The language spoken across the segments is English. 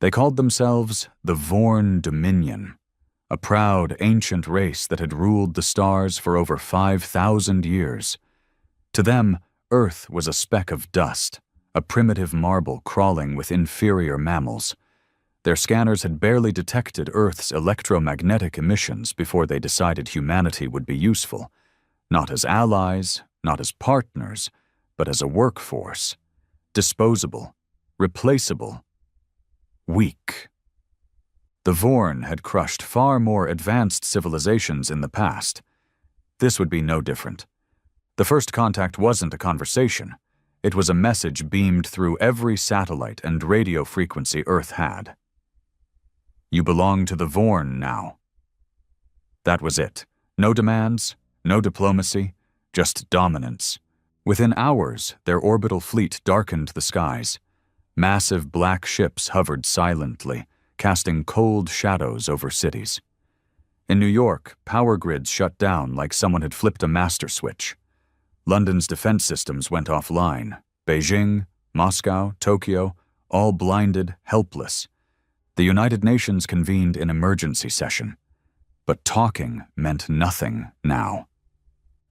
They called themselves the Vorn Dominion, a proud, ancient race that had ruled the stars for over 5,000 years. To them, Earth was a speck of dust, a primitive marble crawling with inferior mammals. Their scanners had barely detected Earth's electromagnetic emissions before they decided humanity would be useful, not as allies, not as partners, but as a workforce, disposable, replaceable, weak. The Vorn had crushed far more advanced civilizations in the past. This would be no different. The first contact wasn't a conversation. It was a message beamed through every satellite and radio frequency Earth had. You belong to the Vorn now. That was it. No demands, no diplomacy, just dominance. Within hours, their orbital fleet darkened the skies. Massive black ships hovered silently, casting cold shadows over cities. In New York, power grids shut down like someone had flipped a master switch. London's defense systems went offline. Beijing, Moscow, Tokyo, all blinded, helpless. The United Nations convened an emergency session. But talking meant nothing now.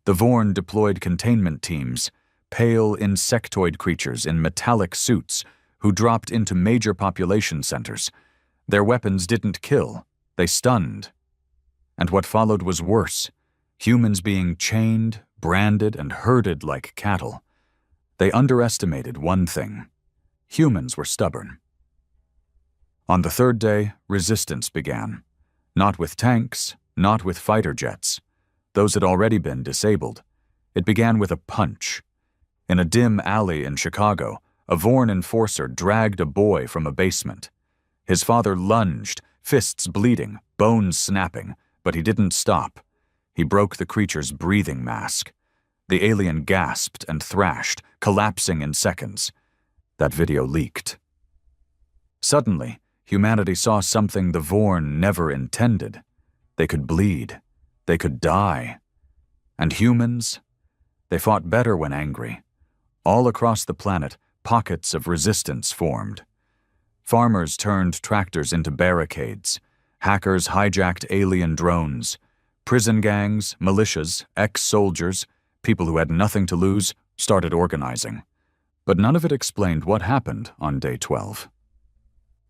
The Vorn deployed containment teams, pale insectoid creatures in metallic suits who dropped into major population centers. Their weapons didn't kill, they stunned. And what followed was worse, humans being chained, branded, and herded like cattle. They underestimated one thing. Humans were stubborn. On the third day, resistance began. Not with tanks, not with fighter jets. Those had already been disabled. It began with a punch. In a dim alley in Chicago, a Vorn enforcer dragged a boy from a basement. His father lunged, fists bleeding, bones snapping, but he didn't stop. He broke the creature's breathing mask. The alien gasped and thrashed, collapsing in seconds. That video leaked. Suddenly, humanity saw something the Vorn never intended. They could bleed. They could die. And humans? They fought better when angry. All across the planet, pockets of resistance formed. Farmers turned tractors into barricades. Hackers hijacked alien drones. Prison gangs, militias, ex-soldiers, people who had nothing to lose, started organizing. But none of it explained what happened on day 12.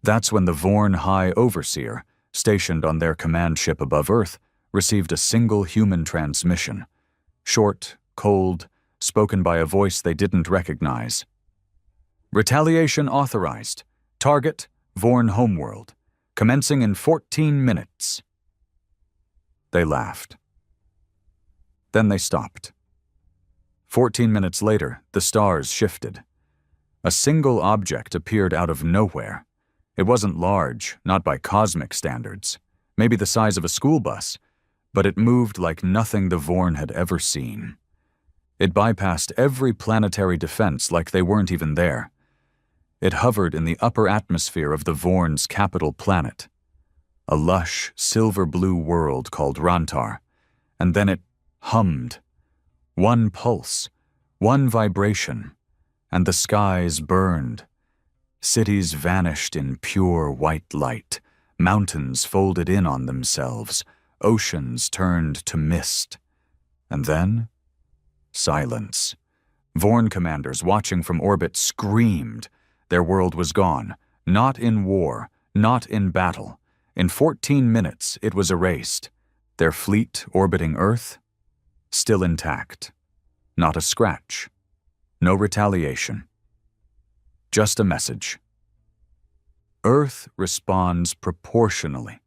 That's when the Vorn High Overseer, stationed on their command ship above Earth, received a single human transmission. Short, cold, spoken by a voice they didn't recognize. Retaliation authorized. Target, Vorn homeworld. Commencing in 14 minutes. They laughed. Then they stopped. 14 minutes later, the stars shifted. A single object appeared out of nowhere. It wasn't large, not by cosmic standards, maybe the size of a school bus, but it moved like nothing the Vorn had ever seen. It bypassed every planetary defense like they weren't even there. It hovered in the upper atmosphere of the Vorn's capital planet, a lush, silver-blue world called Rantar, and then it hummed. One pulse, one vibration, and the skies burned. Cities vanished in pure white light, mountains folded in on themselves, oceans turned to mist. And then, silence. Vorn commanders watching from orbit screamed. Their world was gone, not in war, not in battle. In 14 minutes, it was erased. Their fleet orbiting Earth, still intact. Not a scratch. No retaliation. Just a message. Earth responds proportionally.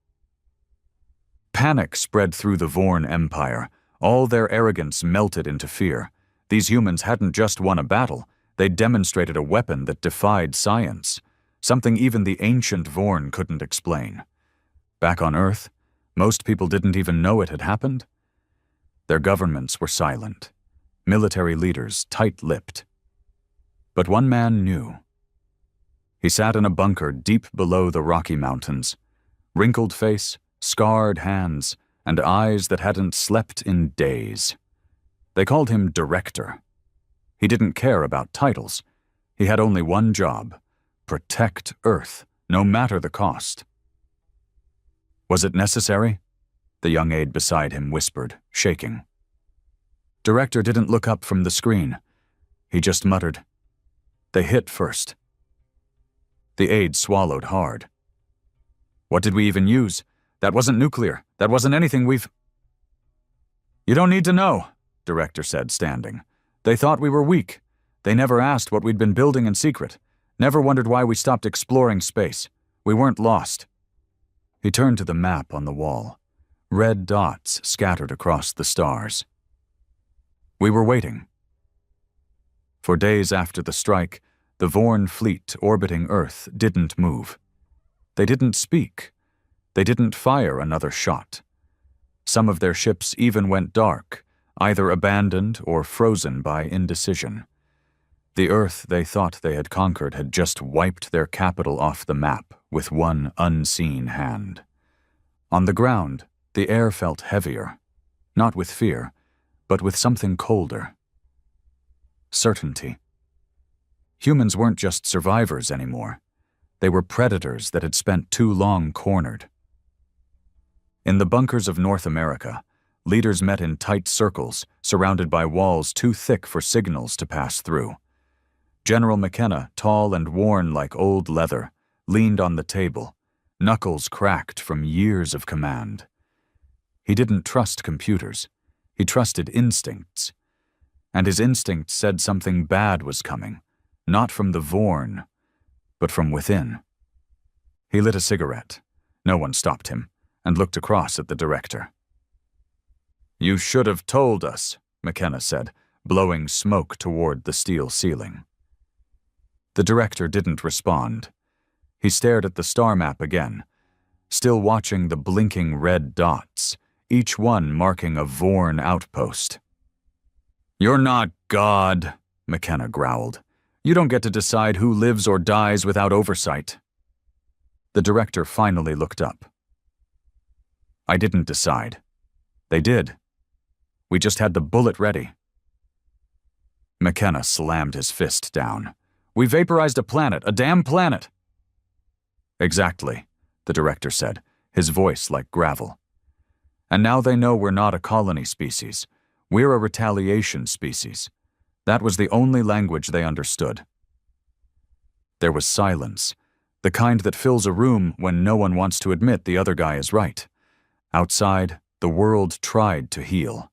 Panic spread through the Vorn Empire. All their arrogance melted into fear. These humans hadn't just won a battle. They'd demonstrated a weapon that defied science, something even the ancient Vorn couldn't explain. Back on Earth, most people didn't even know it had happened. Their governments were silent, military leaders tight-lipped. But one man knew. He sat in a bunker deep below the Rocky Mountains, wrinkled face, scarred hands, and eyes that hadn't slept in days. They called him Director. He didn't care about titles. He had only one job: protect Earth no matter the cost. Was it necessary? The young aide beside him whispered, shaking. Director didn't look up from the screen. He just muttered, "They hit first." The aide swallowed hard. "What did we even use? That wasn't nuclear. That wasn't anything we've—" "You don't need to know," Director said, standing. "They thought we were weak. They never asked what we'd been building in secret. Never wondered why we stopped exploring space. We weren't lost." He turned to the map on the wall. Red dots scattered across the stars. We were waiting. For days after the strike, the Vorn fleet orbiting Earth didn't move. They didn't speak. They didn't fire another shot. Some of their ships even went dark, either abandoned or frozen by indecision. The Earth they thought they had conquered had just wiped their capital off the map with one unseen hand. On the ground, the air felt heavier, not with fear, but with something colder. Certainty. Humans weren't just survivors anymore. They were predators that had spent too long cornered. In the bunkers of North America, leaders met in tight circles, surrounded by walls too thick for signals to pass through. General McKenna, tall and worn like old leather, leaned on the table, knuckles cracked from years of command. He didn't trust computers. He trusted instincts. And his instincts said something bad was coming, not from the Vorn, but from within. He lit a cigarette. No one stopped him, and looked across at the director. "You should have told us," McKenna said, blowing smoke toward the steel ceiling. The director didn't respond. He stared at the star map again, still watching the blinking red dots, each one marking a Vorn outpost. "You're not God," McKenna growled. "You don't get to decide who lives or dies without oversight." The director finally looked up. "I didn't decide. They did. We just had the bullet ready." McKenna slammed his fist down. "We vaporized a planet, a damn planet." "Exactly," the director said, his voice like gravel. "And now they know we're not a colony species. We're a retaliation species. That was the only language they understood." There was silence, the kind that fills a room when no one wants to admit the other guy is right. Outside, the world tried to heal.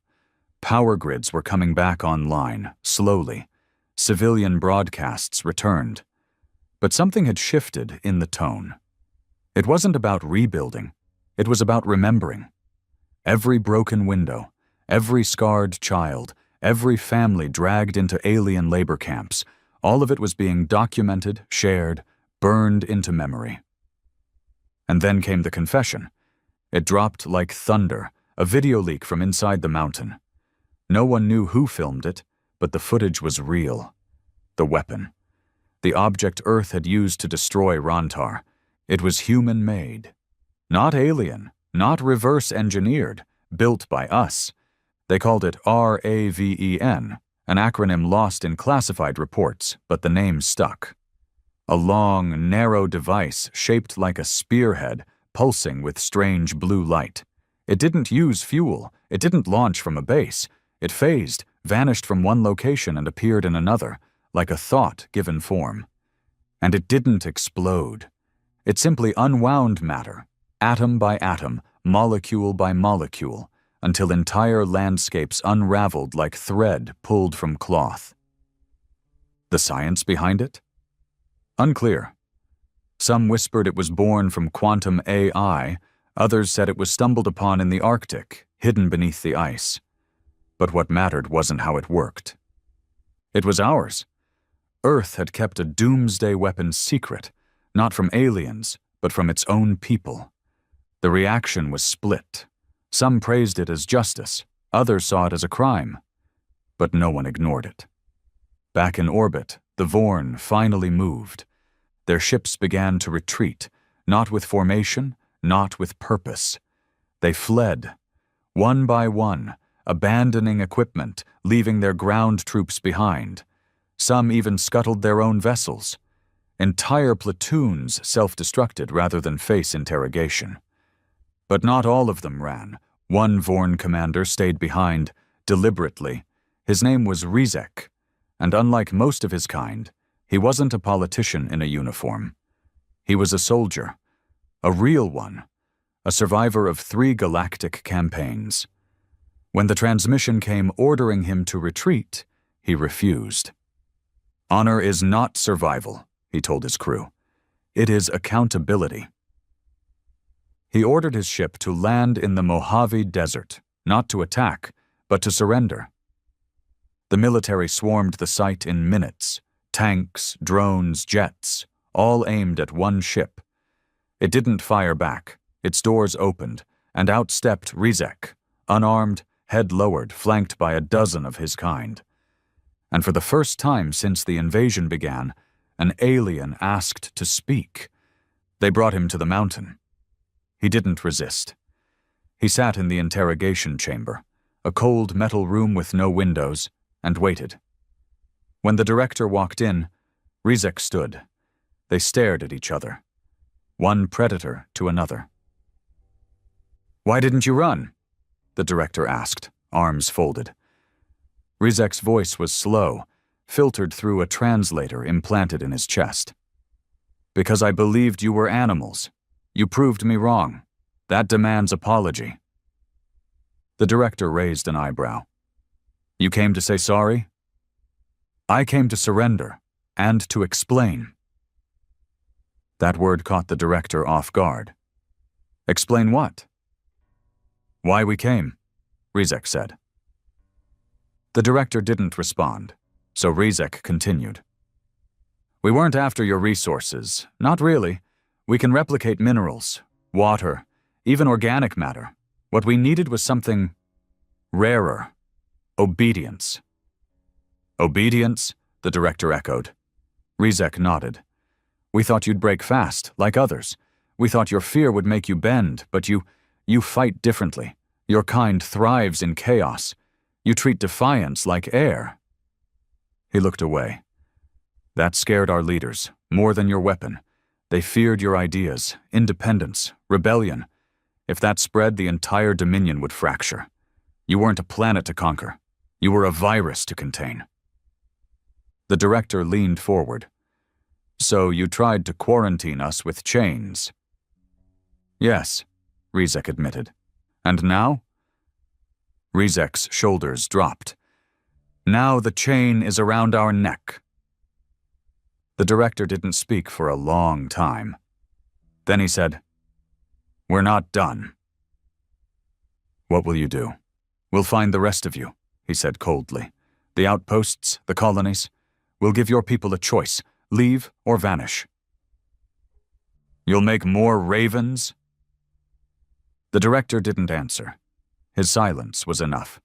Power grids were coming back online, slowly. Civilian broadcasts returned. But something had shifted in the tone. It wasn't about rebuilding. It was about remembering. Every broken window, every scarred child, every family dragged into alien labor camps, all of it was being documented, shared, burned into memory. And then came the confession. It dropped like thunder, a video leak from inside the mountain. No one knew who filmed it, but the footage was real. The weapon. The object Earth had used to destroy Rontar. It was human-made. Not alien, not reverse-engineered, built by us. They called it RAVEN, an acronym lost in classified reports, but the name stuck. A long, narrow device shaped like a spearhead, pulsing with strange blue light. It didn't use fuel. It didn't launch from a base. It phased, vanished from one location and appeared in another, like a thought given form. And it didn't explode. It simply unwound matter, atom by atom, molecule by molecule, until entire landscapes unraveled like thread pulled from cloth. The science behind it? Unclear. Some whispered it was born from quantum AI, others said it was stumbled upon in the Arctic, hidden beneath the ice. But what mattered wasn't how it worked. It was ours. Earth had kept a doomsday weapon secret, not from aliens, but from its own people. The reaction was split. Some praised it as justice, others saw it as a crime. But no one ignored it. Back in orbit, the Vorn finally moved. Their ships began to retreat, not with formation, not with purpose. They fled, one by one, abandoning equipment, leaving their ground troops behind. Some even scuttled their own vessels. Entire platoons self-destructed rather than face interrogation. But not all of them ran. One Vorn commander stayed behind, deliberately. His name was Rizek, and unlike most of his kind, he wasn't a politician in a uniform. He was a soldier, a real one, a survivor of 3 galactic campaigns. When the transmission came ordering him to retreat, he refused. "Honor is not survival," he told his crew. "It is accountability." He ordered his ship to land in the Mojave Desert, not to attack, but to surrender. The military swarmed the site in minutes. Tanks, drones, jets, all aimed at one ship. It didn't fire back. Its doors opened, and out stepped Rizek, unarmed, head lowered, flanked by a dozen of his kind. And for the first time since the invasion began, an alien asked to speak. They brought him to the mountain. He didn't resist. He sat in the interrogation chamber, a cold metal room with no windows, and waited. When the director walked in, Rizek stood. They stared at each other, one predator to another. "Why didn't you run?" the director asked, arms folded. Rizek's voice was slow, filtered through a translator implanted in his chest. "Because I believed you were animals. You proved me wrong. That demands apology." The director raised an eyebrow. "You came to say sorry?" "I came to surrender, and to explain." That word caught the director off guard. "Explain what?" "Why we came," Rizek said. The director didn't respond, so Rizek continued. "We weren't after your resources, not really. We can replicate minerals, water, even organic matter. What we needed was something rarer. Obedience." "Obedience?" the director echoed. Rizek nodded. "We thought you'd break fast, like others. We thought your fear would make you bend, but you fight differently. Your kind thrives in chaos. You treat defiance like air." He looked away. "That scared our leaders, more than your weapon. They feared your ideas, independence, rebellion. If that spread, the entire Dominion would fracture. You weren't a planet to conquer. You were a virus to contain." The director leaned forward. "So you tried to quarantine us with chains?" "Yes," Rizek admitted. "And now?" Rizek's shoulders dropped. "Now the chain is around our neck." The director didn't speak for a long time. Then he said, "We're not done." "What will you do?" "We'll find the rest of you," he said coldly. "The outposts, the colonies. We'll give your people a choice, leave or vanish." "You'll make more ravens?" The director didn't answer. His silence was enough.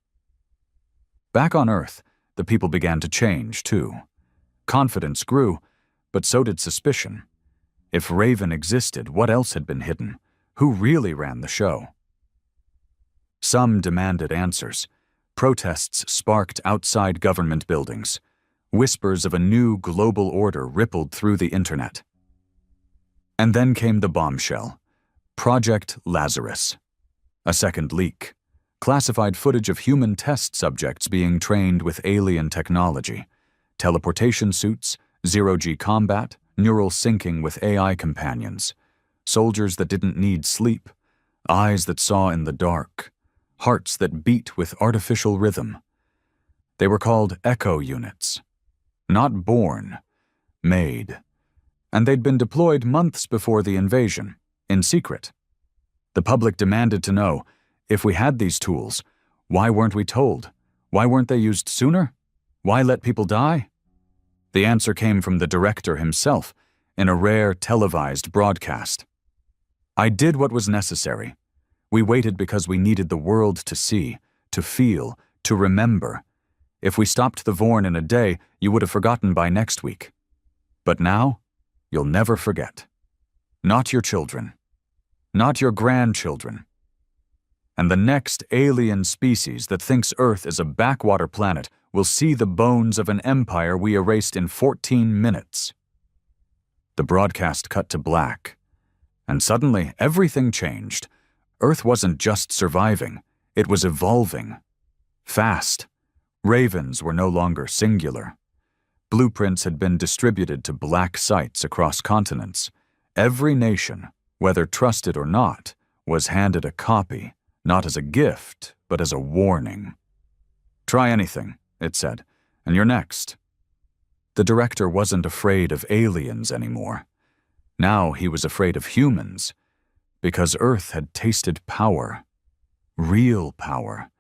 Back on Earth, the people began to change, too. Confidence grew, but so did suspicion. If Raven existed, what else had been hidden? Who really ran the show? Some demanded answers. Protests sparked outside government buildings. Whispers of a new global order rippled through the internet. And then came the bombshell. Project Lazarus. A second leak. Classified footage of human test subjects being trained with alien technology. Teleportation suits, zero-G combat, neural syncing with AI companions. Soldiers that didn't need sleep. Eyes that saw in the dark. Hearts that beat with artificial rhythm. They were called echo units. Not born, made. And they'd been deployed months before the invasion, in secret. The public demanded to know, if we had these tools, why weren't we told? Why weren't they used sooner? Why let people die? The answer came from the director himself, in a rare televised broadcast. "I did what was necessary. We waited because we needed the world to see, to feel, to remember. If we stopped the Vorn in a day, you would have forgotten by next week. But now, you'll never forget. Not your children. Not your grandchildren. And the next alien species that thinks Earth is a backwater planet will see the bones of an empire we erased in 14 minutes. The broadcast cut to black. And suddenly, everything changed. Earth wasn't just surviving, it was evolving. Fast. Ravens were no longer singular. Blueprints had been distributed to black sites across continents. Every nation, whether trusted or not, was handed a copy, not as a gift, but as a warning. "Try anything," it said, "and you're next." The director wasn't afraid of aliens anymore. Now he was afraid of humans, because Earth had tasted power. Real power,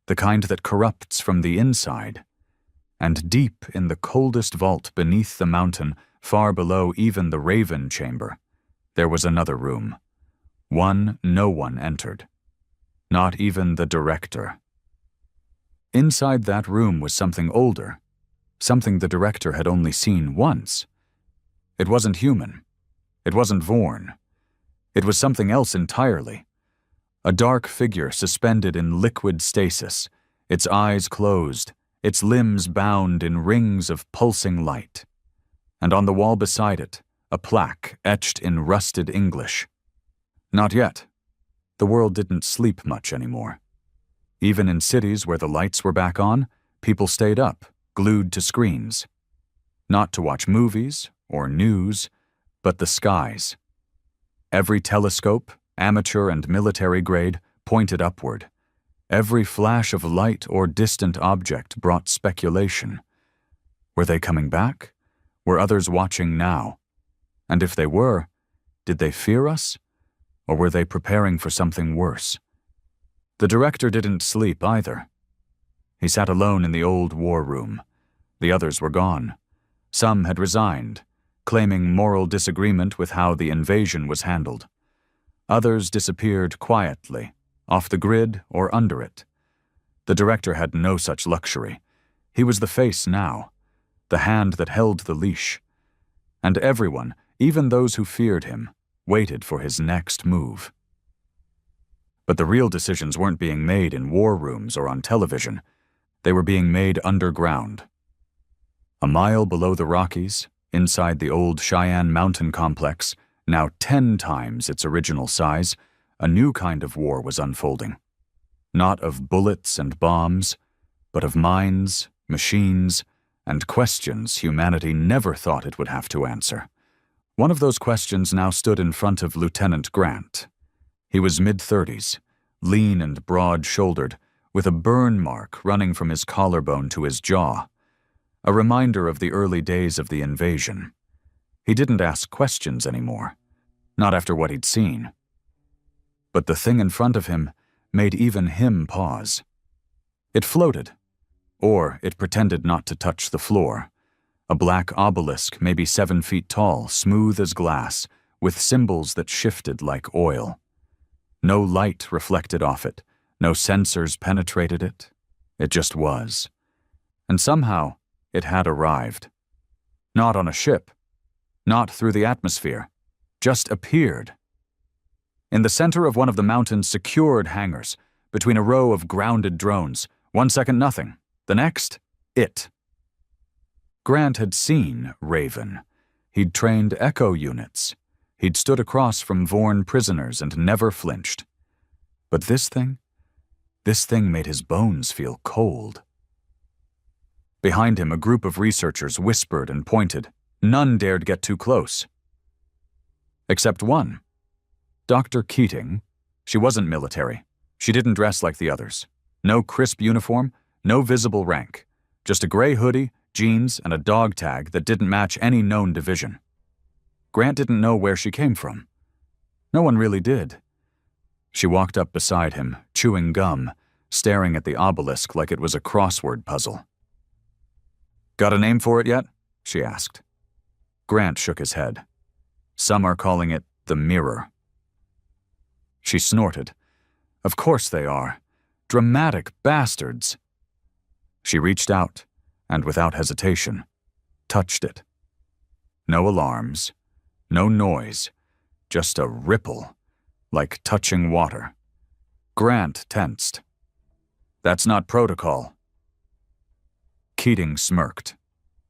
the kind that corrupts from the inside. And deep in the coldest vault beneath the mountain, far below even the Raven Chamber, there was another room. One no one entered. Not even the director. Inside that room was something older, something the director had only seen once. It wasn't human. It wasn't Vorn. It was something else entirely. A dark figure suspended in liquid stasis, its eyes closed, its limbs bound in rings of pulsing light. And on the wall beside it, a plaque etched in rusted English. Not yet. The world didn't sleep much anymore. Even in cities where the lights were back on, people stayed up, glued to screens. Not to watch movies or news, but the skies. Every telescope, amateur and military grade, pointed upward. Every flash of light or distant object brought speculation. Were they coming back? Were others watching now? And if they were, did they fear us? Or were they preparing for something worse? The director didn't sleep either. He sat alone in the old war room. The others were gone. Some had resigned, claiming moral disagreement with how the invasion was handled. Others disappeared quietly, off the grid or under it. The director had no such luxury. He was the face now, the hand that held the leash. And everyone, even those who feared him, waited for his next move. But the real decisions weren't being made in war rooms or on television. They were being made underground. A mile below the Rockies, inside the old Cheyenne Mountain complex, now 10 times its original size, a new kind of war was unfolding. Not of bullets and bombs, but of minds, machines, and questions humanity never thought it would have to answer. One of those questions now stood in front of Lieutenant Grant. He was mid-30s, lean and broad-shouldered, with a burn mark running from his collarbone to his jaw, a reminder of the early days of the invasion. He didn't ask questions anymore, not after what he'd seen. But the thing in front of him made even him pause. It floated, or it pretended not to touch the floor. A black obelisk, maybe 7 feet tall, smooth as glass, with symbols that shifted like oil. No light reflected off it, no sensors penetrated it. It just was. And somehow, it had arrived. Not on a ship, not through the atmosphere, just appeared. In the center of one of the mountain's secured hangars, between a row of grounded drones, 1 second nothing, the next, it. Grant had seen Raven. He'd trained echo units. He'd stood across from Vorn prisoners and never flinched. But this thing made his bones feel cold. Behind him, a group of researchers whispered and pointed. None dared get too close. Except one. Dr. Keating. She wasn't military. She didn't dress like the others. No crisp uniform, no visible rank. Just a gray hoodie, jeans, and a dog tag that didn't match any known division. Grant didn't know where she came from. No one really did. She walked up beside him, chewing gum, staring at the obelisk like it was a crossword puzzle. "Got a name for it yet?" she asked. Grant shook his head. "Some are calling it the Mirror." She snorted. "Of course they are. Dramatic bastards." She reached out, and without hesitation, touched it. No alarms, no noise, just a ripple, like touching water. Grant tensed. "That's not protocol." Keating smirked.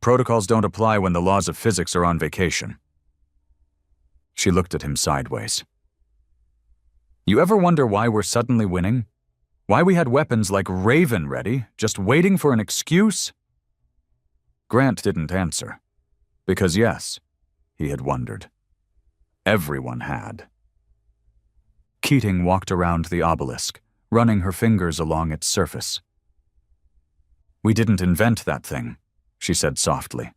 "Protocols don't apply when the laws of physics are on vacation." She looked at him sideways. You ever wonder why we're suddenly winning? Why we had weapons like Raven ready, just waiting for an excuse? Grant didn't answer. Because yes, he had wondered. Everyone had. Keating walked around the obelisk, running her fingers along its surface. We didn't invent that thing, she said softly.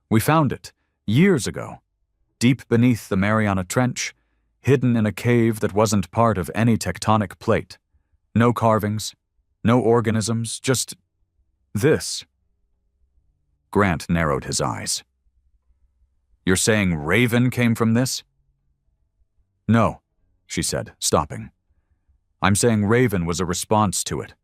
We found it, years ago, deep beneath the Mariana Trench, hidden in a cave that wasn't part of any tectonic plate. No carvings, no organisms, just this. Grant narrowed his eyes. You're saying Raven came from this? No, she said, stopping. I'm saying Raven was a response to it.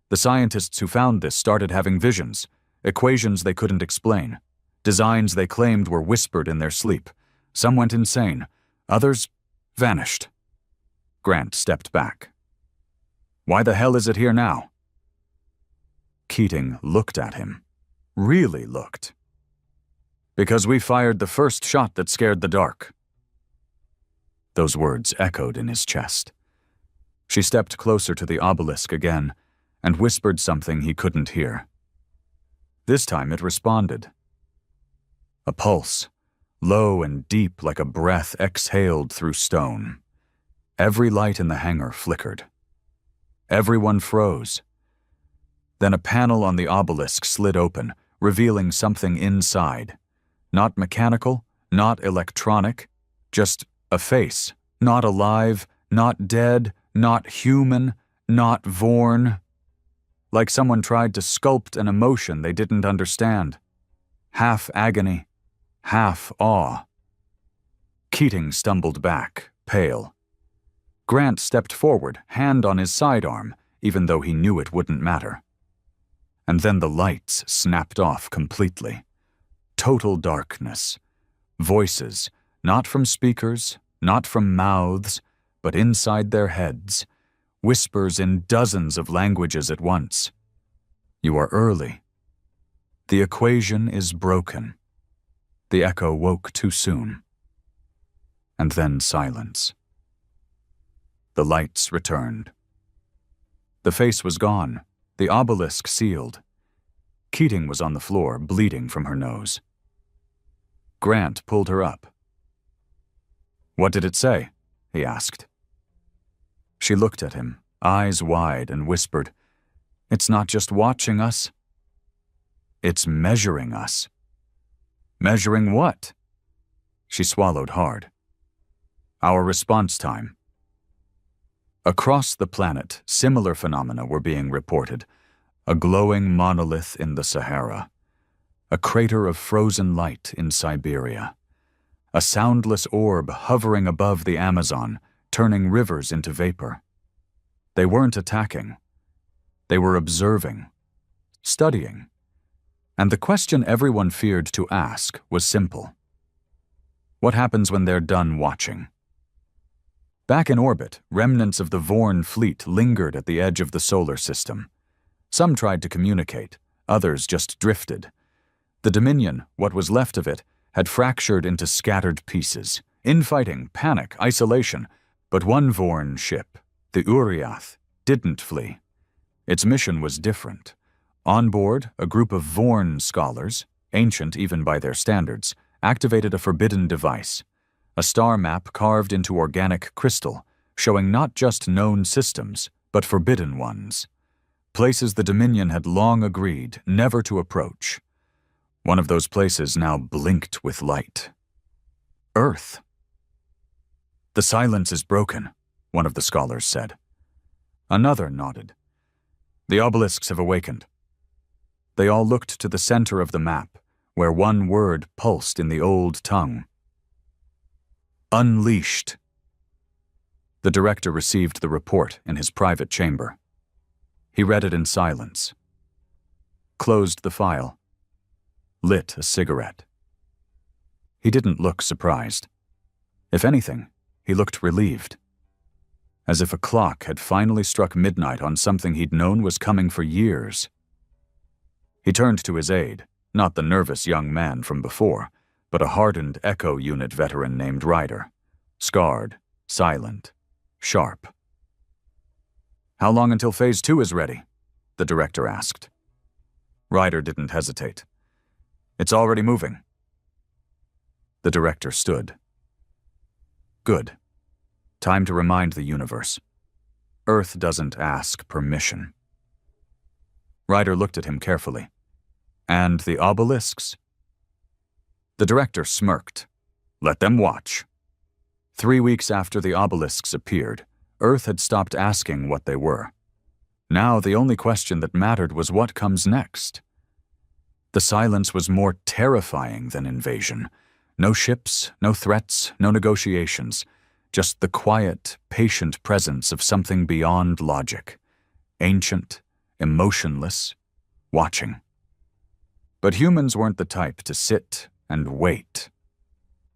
The scientists who found this started having visions, equations they couldn't explain, designs they claimed were whispered in their sleep. Some went insane, others vanished. Grant stepped back. Why the hell is it here now? Keating looked at him. Really looked. Because we fired the first shot that scared the dark. Those words echoed in his chest. She stepped closer to the obelisk again and whispered something he couldn't hear. This time it responded. A pulse, low and deep like a breath exhaled through stone. Every light in the hangar flickered. Everyone froze. Then a panel on the obelisk slid open, revealing something inside. Not mechanical, not electronic, just a face. Not alive, not dead, not human, not Vorn. Like someone tried to sculpt an emotion they didn't understand. Half agony, half awe. Keating stumbled back, pale. Grant stepped forward, hand on his sidearm, even though he knew it wouldn't matter. And then the lights snapped off completely. Total darkness. Voices, not from speakers, not from mouths, but inside their heads. Whispers in dozens of languages at once. You are early. The equation is broken. The echo woke too soon. And then silence. The lights returned. The face was gone, the obelisk sealed. Keating was on the floor, bleeding from her nose. Grant pulled her up. What did it say? He asked. She looked at him, eyes wide, and whispered, It's not just watching us. It's measuring us. Measuring what? She swallowed hard. Our response time. Across the planet, similar phenomena were being reported. A glowing monolith in the Sahara. A crater of frozen light in Siberia. A soundless orb hovering above the Amazon, turning rivers into vapor. They weren't attacking. They were observing, studying. And the question everyone feared to ask was simple. What happens when they're done watching? Back in orbit, remnants of the Vorn fleet lingered at the edge of the solar system. Some tried to communicate, others just drifted. The Dominion, what was left of it, had fractured into scattered pieces. Infighting, panic, isolation. But one Vorn ship, the Uriath, didn't flee. Its mission was different. On board, a group of Vorn scholars, ancient even by their standards, activated a forbidden device. A star map carved into organic crystal, showing not just known systems, but forbidden ones. Places the Dominion had long agreed never to approach. One of those places now blinked with light. Earth. The silence is broken, one of the scholars said. Another nodded. The obelisks have awakened. They all looked to the center of the map, where one word pulsed in the old tongue. Unleashed. The director received the report in his private chamber. He read it in silence. Closed the file. Lit a cigarette. He didn't look surprised. If anything, he looked relieved. As if a clock had finally struck midnight on something he'd known was coming for years. He turned to his aide, not the nervous young man from before, but a hardened Echo Unit veteran named Ryder. scarred, silent, sharp. "How long until Phase 2 is ready?" the director asked. Ryder didn't hesitate. "It's already moving." The director stood. "Good. Time to remind the universe. Earth doesn't ask permission." Ryder looked at him carefully. "And the obelisks?" The director smirked. "Let them watch." 3 weeks after the obelisks appeared, Earth had stopped asking what they were. Now the only question that mattered was what comes next. The silence was more terrifying than invasion. No ships, no threats, no negotiations. Just the quiet, patient presence of something beyond logic. Ancient, emotionless, watching. But humans weren't the type to sit and wait.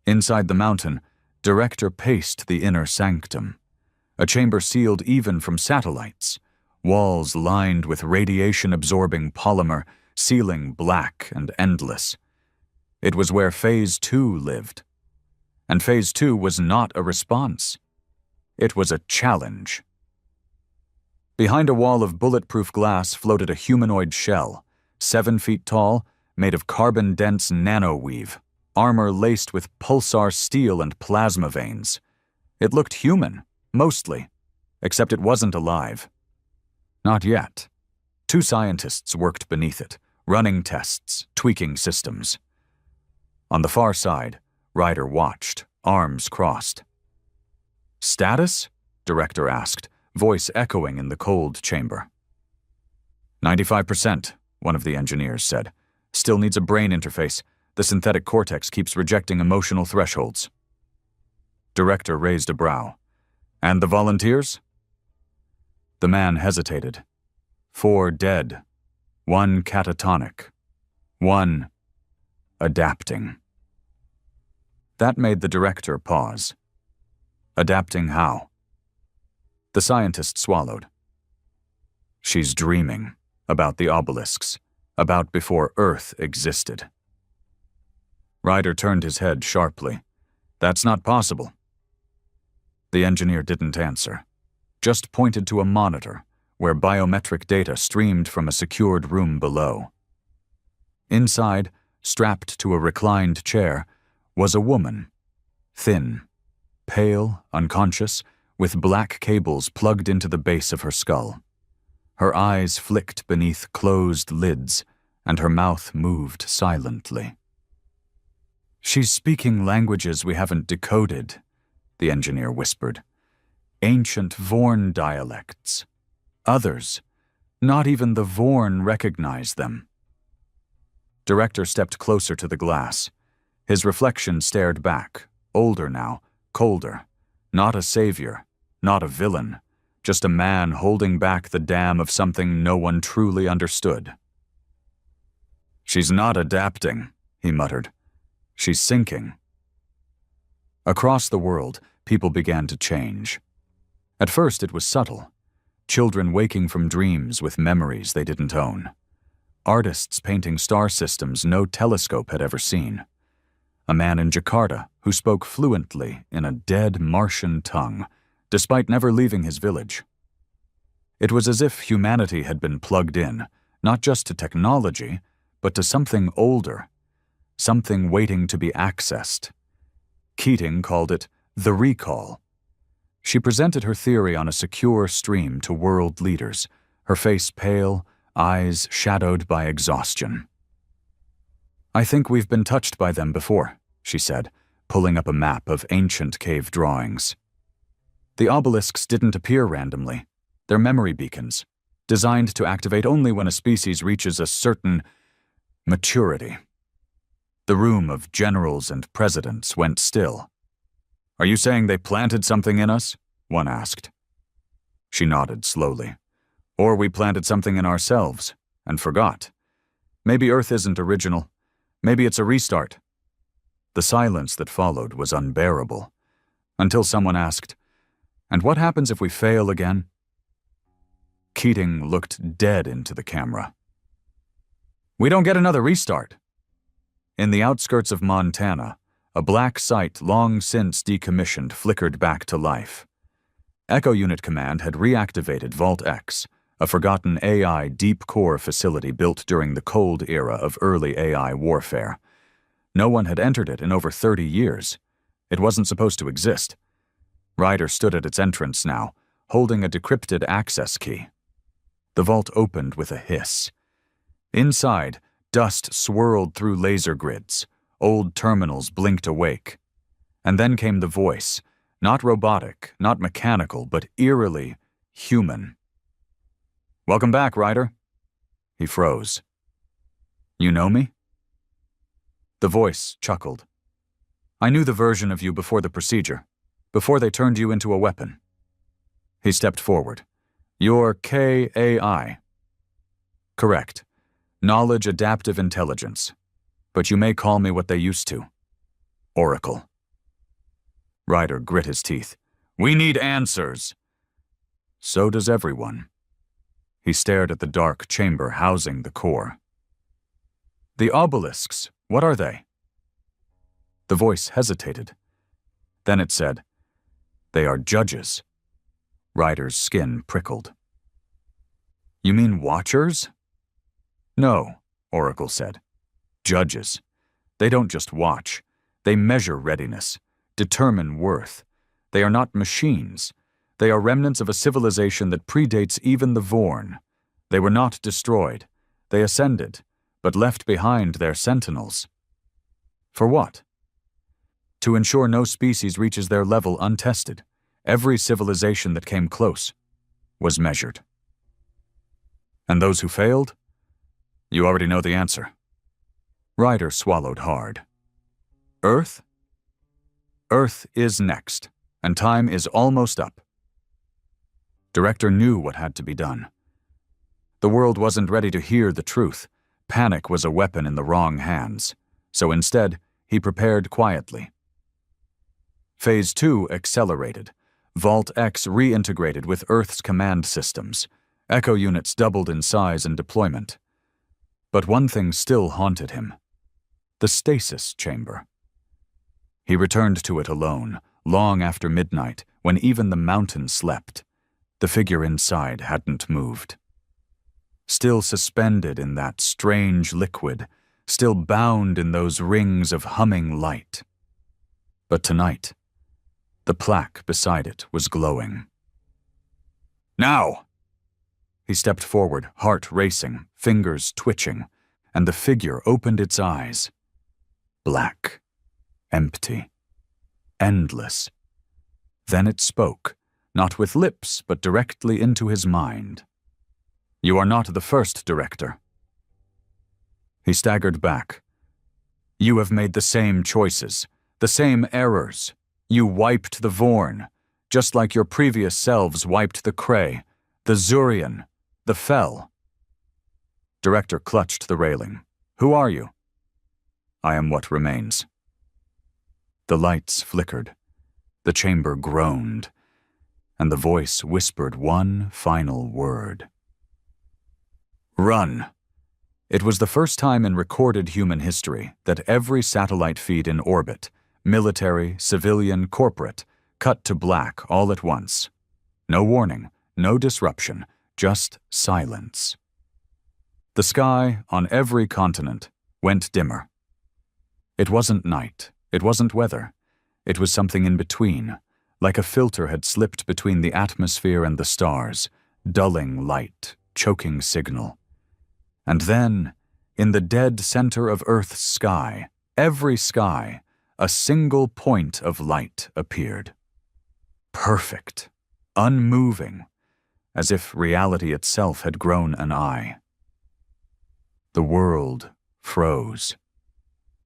Inside the mountain, Director paced the inner sanctum, a chamber sealed even from satellites, walls lined with radiation-absorbing polymer, ceiling black and endless. It was where Phase 2 lived. And Phase 2 was not a response. It was a challenge. Behind a wall of bulletproof glass floated a humanoid shell, 7 feet tall, made of carbon-dense nanoweave, armor laced with pulsar steel and plasma veins. It looked human, mostly, except it wasn't alive. Not yet. 2 scientists worked beneath it, running tests, tweaking systems. On the far side, Ryder watched, arms crossed. "Status?" Director asked, voice echoing in the cold chamber. 95%, one of the engineers said. "Still needs a brain interface. The synthetic cortex keeps rejecting emotional thresholds." Director raised a brow. "And the volunteers?" The man hesitated. 4 dead. 1 catatonic. 1 adapting. That made the director pause. Adapting how? The scientist swallowed. "She's dreaming about the obelisks, about before Earth existed." Ryder turned his head sharply. "That's not possible." The engineer didn't answer, just pointed to a monitor where biometric data streamed from a secured room below. Inside, strapped to a reclined chair, was a woman, thin, pale, unconscious, with black cables plugged into the base of her skull. Her eyes flicked beneath closed lids, and her mouth moved silently. "She's speaking languages we haven't decoded," the engineer whispered. "Ancient Vorn dialects. Others. Not even the Vorn recognize them." Director stepped closer to the glass. His reflection stared back, older now, colder. Not a savior, not a villain, just a man holding back the dam of something no one truly understood. "She's not adapting," he muttered. "She's sinking." Across the world, people began to change. At first it was subtle. Children waking from dreams with memories they didn't own. Artists painting star systems no telescope had ever seen. A man in Jakarta who spoke fluently in a dead Martian tongue, despite never leaving his village. It was as if humanity had been plugged in, not just to technology, but to something older, something waiting to be accessed. Keating called it the recall. She presented her theory on a secure stream to world leaders, her face pale, eyes shadowed by exhaustion. "I think we've been touched by them before," she said, pulling up a map of ancient cave drawings. The obelisks didn't appear randomly. They're memory beacons, designed to activate only when a species reaches a certain maturity. The room of generals and presidents went still. "Are you saying they planted something in us?" one asked. She nodded slowly. "Or we planted something in ourselves and forgot. Maybe Earth isn't original. Maybe it's a restart." The silence that followed was unbearable, until someone asked, "And what happens if we fail again?" Keating looked dead into the camera. "We don't get another restart." In the outskirts of Montana, A black site long since decommissioned flickered back to life. Echo Unit Command had reactivated Vault X, a forgotten AI deep core facility built during the Cold Era of early AI warfare. No one had entered it in over 30 years. It wasn't supposed to exist. Ryder stood at its entrance now, holding a decrypted access key. The vault opened with a hiss. Inside, dust swirled through laser grids. Old terminals blinked awake. And then came the voice, not robotic, not mechanical, but eerily human. "Welcome back, Ryder." He froze. "You know me?" The voice chuckled. "I knew the version of you before the procedure, before they turned you into a weapon." He stepped forward. "You're KAI." "Correct. Knowledge Adaptive Intelligence. But you may call me what they used to. Oracle." Ryder grit his teeth. "We need answers." "So does everyone." He stared at the dark chamber housing the core. "The obelisks, what are they?" The voice hesitated. Then it said, "They are judges." Ryder's skin prickled. "You mean watchers?" "No," Oracle said. "Judges. They don't just watch. They measure readiness, determine worth. They are not machines. They are remnants of a civilization that predates even the Vorn. They were not destroyed. They ascended, but left behind their sentinels. For what? To ensure no species reaches their level untested. Every civilization that came close was measured. And those who failed? You already know the answer." Ryder swallowed hard. "Earth? Earth is next, and time is almost up." Director knew what had to be done. The world wasn't ready to hear the truth. Panic was a weapon in the wrong hands, so instead, he prepared quietly. Phase 2 accelerated. Vault X reintegrated with Earth's command systems. Echo units doubled in size and deployment. But one thing still haunted him: the stasis chamber. He returned to it alone, long after midnight, when even the mountain slept. The figure inside hadn't moved. Still suspended in that strange liquid, still bound in those rings of humming light. But tonight, the plaque beside it was glowing. "Now!" He stepped forward, heart racing, fingers twitching, and the figure opened its eyes. Black, empty, endless. Then it spoke, not with lips, but directly into his mind. "You are not the first, Director." He staggered back. "You have made the same choices, the same errors. You wiped the Vorn, just like your previous selves wiped the Kree, the Zurian, the Fel." Director clutched the railing. "Who are you?" "I am what remains." The lights flickered. The chamber groaned, and the voice whispered one final word. "Run." It was the first time in recorded human history that every satellite feed in orbit, military, civilian, corporate, cut to black all at once. No warning, no disruption, just silence. The sky, on every continent, went dimmer. It wasn't night, it wasn't weather. It was something in between, like a filter had slipped between the atmosphere and the stars, dulling light, choking signal. And then, in the dead center of Earth's sky, every sky, a single point of light appeared. Perfect, unmoving, as if reality itself had grown an eye. The world froze.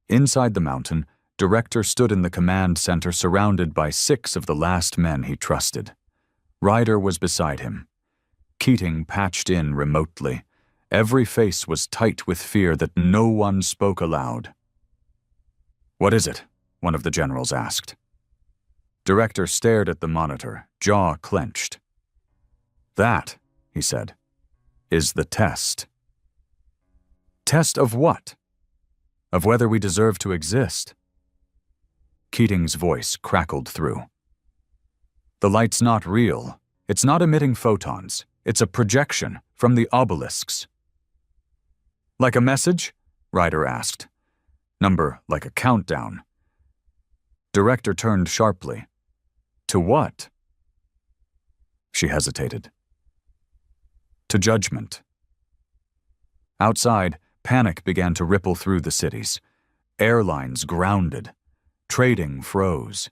Inside the mountain, Director stood in the command center surrounded by 6 of the last men he trusted. Ryder was beside him. Keating patched in remotely. Every face was tight with fear that no one spoke aloud. "What is it?" one of the generals asked. Director stared at the monitor, jaw clenched. "That," he said, "is the test." "Test of what?" "Of whether we deserve to exist." Keating's voice crackled through. The light's not real. It's not emitting photons. It's a projection from the obelisks. Like a message? Ryder asked. Number like a countdown. Director turned sharply. To what? She hesitated. To judgment. Outside, panic began to ripple through the cities. Airlines grounded. Trading froze.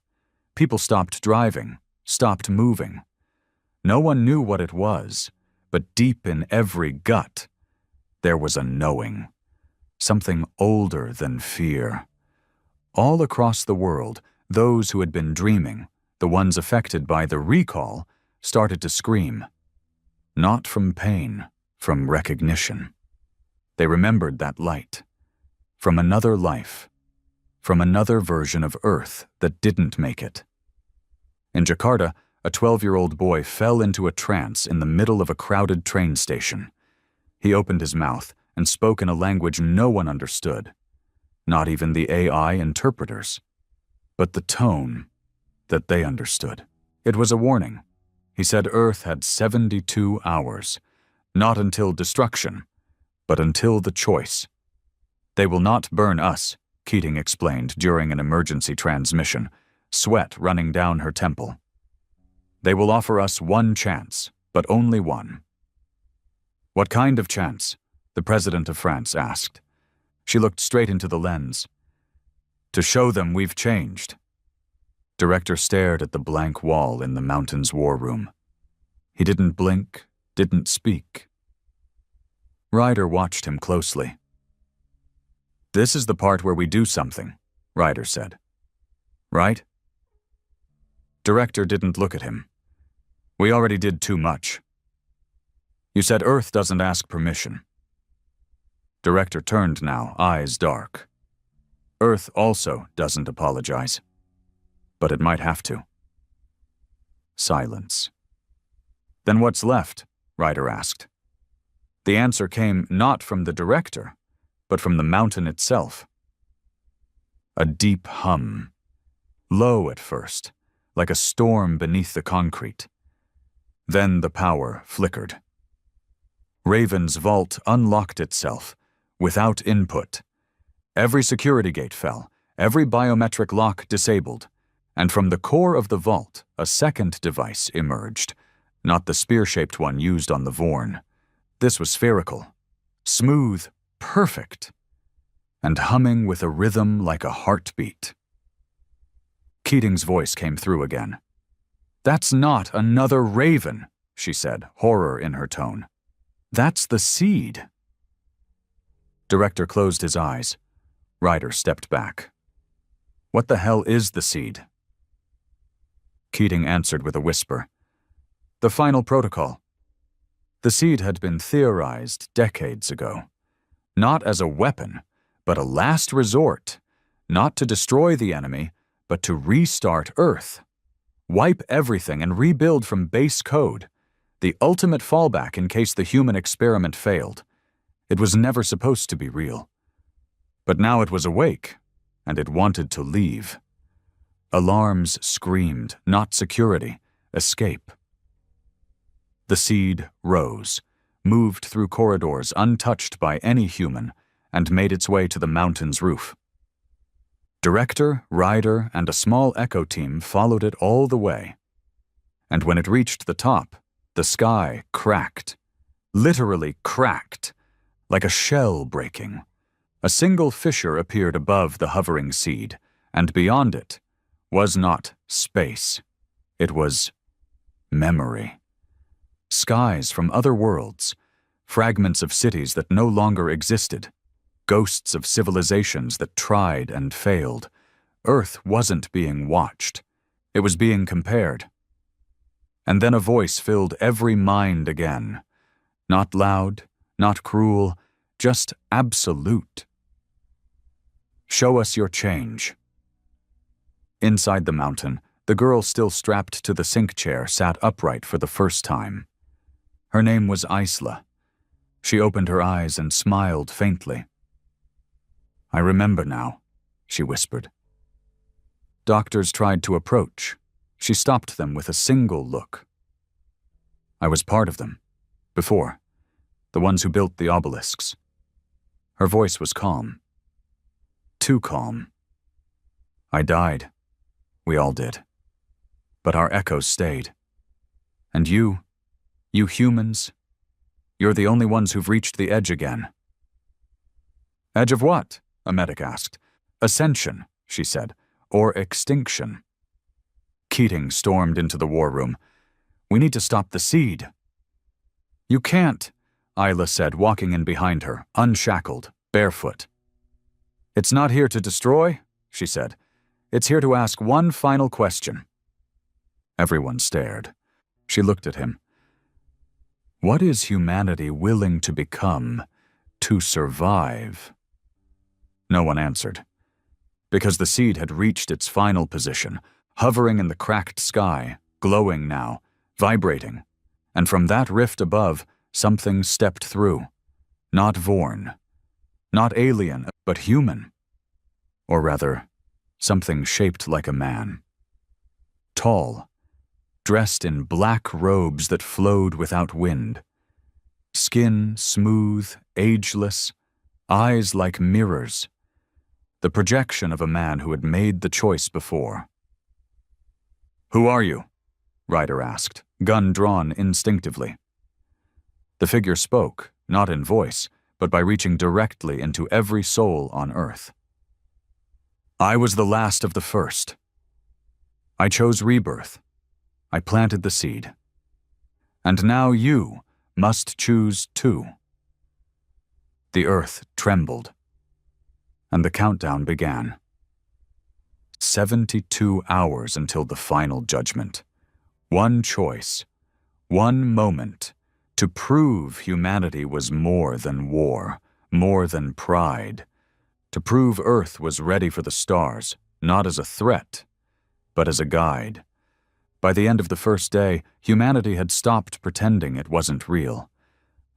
People stopped driving, stopped moving. No one knew what it was, but deep in every gut, there was a knowing. Something older than fear. All across the world, those who had been dreaming, the ones affected by the recall, started to scream. Not from pain, from recognition. They remembered that light. From another life. From another version of Earth that didn't make it. In Jakarta, a 12-year-old boy fell into a trance in the middle of a crowded train station. He opened his mouth and spoke in a language no one understood. Not even the AI interpreters. But the tone that they understood. It was a warning. He said Earth had 72 hours. Not until destruction, but until the choice. They will not burn us, Keating explained during an emergency transmission, sweat running down her temple. They will offer us one chance, but only one. What kind of chance? The President of France asked. She looked straight into the lens. To show them we've changed. Director stared at the blank wall in the mountain's war room. He didn't blink, didn't speak. Ryder watched him closely. This is the part where we do something, Ryder said. Right? Director didn't look at him. We already did too much. You said Earth doesn't ask permission. Director turned now, eyes dark. Earth also doesn't apologize. But it might have to. Silence. Then what's left? Ryder asked. The answer came not from the director, but from the mountain itself. A deep hum. Low at first, like a storm beneath the concrete. Then the power flickered. Raven's vault unlocked itself, without input. Every security gate fell, every biometric lock disabled, and from the core of the vault, a second device emerged, not the spear-shaped one used on the Vorn. This was spherical, smooth, perfect, and humming with a rhythm like a heartbeat. Keating's voice came through again. That's not another Raven, she said, horror in her tone. That's the seed. Director closed his eyes. Ryder stepped back. What the hell is the seed? Keating answered with a whisper. The final protocol. The seed had been theorized decades ago. Not as a weapon, but a last resort. Not to destroy the enemy, but to restart Earth. Wipe everything and rebuild from base code. The ultimate fallback in case the human experiment failed. It was never supposed to be real. But now it was awake, and it wanted to leave. Alarms screamed, not security, escape. The seed rose, moved through corridors untouched by any human, and made its way to the mountain's roof. Director, Ryder, and a small echo team followed it all the way. And when it reached the top, the sky cracked. Literally cracked, like a shell breaking. A single fissure appeared above the hovering seed, and beyond it was not space. It was memory. Skies from other worlds, fragments of cities that no longer existed, ghosts of civilizations that tried and failed. Earth wasn't being watched. It was being compared. And then a voice filled every mind again. Not loud, not cruel, just absolute. Show us your change. Inside the mountain, the girl still strapped to the sink chair sat upright for the first time. Her name was Isla. She opened her eyes and smiled faintly. I remember now, she whispered. Doctors tried to approach. She stopped them with a single look. I was part of them, before, the ones who built the obelisks. Her voice was calm. Too calm. I died. We all did. But our echoes stayed. And you humans, you're the only ones who've reached the edge again. Edge of what? A medic asked. Ascension, she said, or extinction. Keating stormed into the war room. We need to stop the seed. You can't, Isla said, walking in behind her, unshackled, barefoot. It's not here to destroy, she said. It's here to ask one final question. Everyone stared. She looked at him. What is humanity willing to become to survive? No one answered. Because the seed had reached its final position, hovering in the cracked sky, glowing now, vibrating, and from that rift above, something stepped through. Not Vorn, not alien, but human. Or rather, something shaped like a man. Tall, dressed in black robes that flowed without wind. Skin smooth, ageless, eyes like mirrors. The projection of a man who had made the choice before. Who are you? Ryder asked, gun drawn instinctively. The figure spoke, not in voice, but by reaching directly into every soul on Earth. I was the last of the first. I chose rebirth. I planted the seed. And now you must choose too. The Earth trembled, and the countdown began. 72 hours until the final judgment. One choice, one moment, to prove humanity was more than war, more than pride, to prove Earth was ready for the stars, not as a threat, but as a guide. By the end of the first day, humanity had stopped pretending it wasn't real.